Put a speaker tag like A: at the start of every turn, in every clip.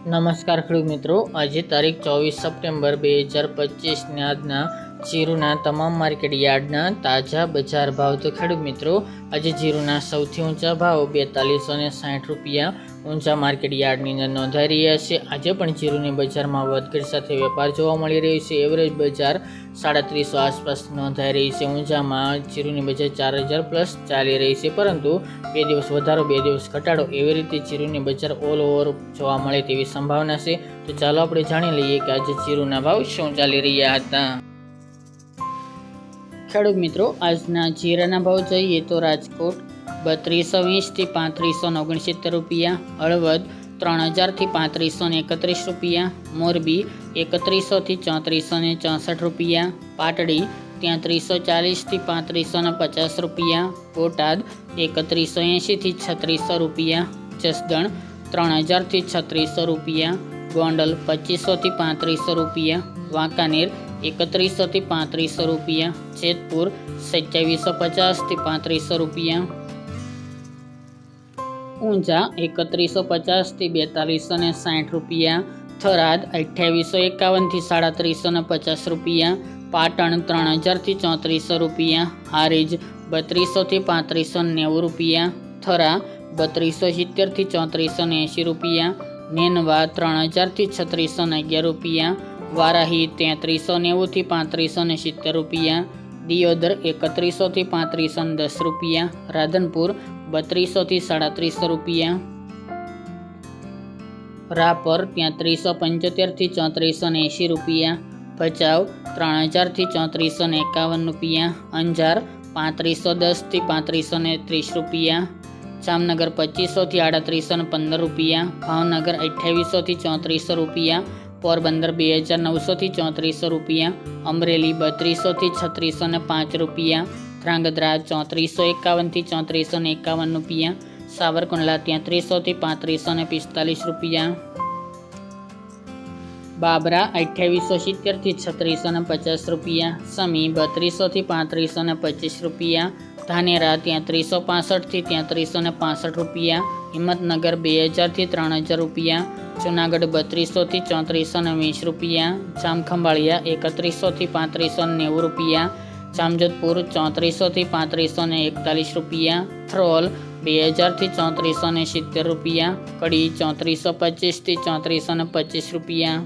A: નમસ્કાર ખેડૂત મિત્રો, આજે તારીખ 24 સપ્ટેમ્બર 2025 આજના જીરુના તમામ માર્કેટ યાર્ડના તાજા બજાર ભાવ. તો ખેડૂત મિત્રો, આજે જીરુના સૌથી ઊંચા ભાવ 4260 રૂપિયા ઊંચા માર્કેટ યાર્ડની અંદર નોંધાઈ રહ્યા છે. આજે પણ જીરુની બજારમાં વધઘટ સાથે વેપાર જોવા મળી રહ્યો છે. એવરેજ બજાર 350 આસપાસ નોંધાઈ રહી છે. ઊંચામાં જીરુની બજાર 4000 પ્લસ ચાલી રહી છે, પરંતુ 2 દિવસ વધારો 2 દિવસ ઘટાડો એવી રીતે જીરુની બજાર ઓલ ઓવર જોવા મળે તેવી સંભાવના છે. તો ચાલો આપણે જાણી લઈએ કે આજે જીરુના ભાવ શું ચાલી રહ્યા હતા. ખેડૂત મિત્રો, આજના જીરાના ભાવ જોઈએ તો રાજકોટ 3220 થી 3569 રૂપિયા, હળવદ 3000 થી 3531 રૂપિયા, મોરબી 3100 થી 3464 રૂપિયા, પાટડી 3340 થી 3550 રૂપિયા, બોટાદ 3180 થી 3600 રૂપિયા, જસદણ 3000 થી 3600 રૂપિયા, ગોંડલ 2500 થી 3500 રૂપિયા, વાંકાનેર 3100 થી 3500 રૂપિયા, જેતપુર 2750 થી 3500 રૂપિયા, ઊંઝા 3150 થી 4260 રૂપિયા, થરાદ 2851 થી 3750 રૂપિયા, પાટણ 3000 થી 3400 રૂપિયા, હારીજ 3200 થી 3590 રૂપિયા, થરા 3270 થી 3480 રૂપિયા, નેનવા 3000 થી 3611 રૂપિયા, વારાહી 3390 થી 3570 રૂપિયા, દિયોદર 3100 થી 3510 રૂપિયા, રાધનપુર 3200 થી 3700 રૂપિયા, રાપર 3375 થી 3480 રૂપિયા, ભચાઉ 3000 થી 3451 રૂપિયા, અંજાર 3510 થી 3530 રૂપિયા, જામનગર 2500 થી 3815 રૂપિયા, ભાવનગર 2800 થી 3400 રૂપિયા, પોરબંદર 2900 થી 3400 રૂપિયા, અમરેલી 3200 થી 3605 રૂપિયા, ધ્રાંગધ્રા 3451 થી 3451 રૂપિયા, સાવરકુંડલા 3300 થી 3545 રૂપિયા, બાબરા 2870 થી 3650 રૂપિયા, સમી 3200 થી 3525 રૂપિયા, ધાનેરા 3365 થી 3365 રૂપિયા, હિંમતનગર 2000 થી 3000 રૂપિયા, જુનાગઢ 3200 થી 3420 રૂપિયા, જામખંભાળિયા 3100 થી 3590 રૂપિયા, જામજોધપુર 3400 થી 3541 રૂપિયા, થ્રોલ 2000 થી 3470 રૂપિયા, કડી 3425 થી 3425 રૂપિયા,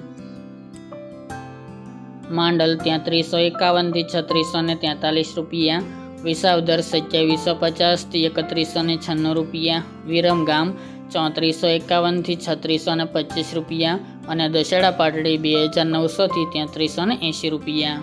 A: માંડલ 3351 થી 3643 રૂપિયા, વિસાવદર 2750 થી 3196 રૂપિયા, વિરમગામ 3451 થી 3625 રૂપિયા અને દશેડા પાટડી 2900 થી 3380 રૂપિયા.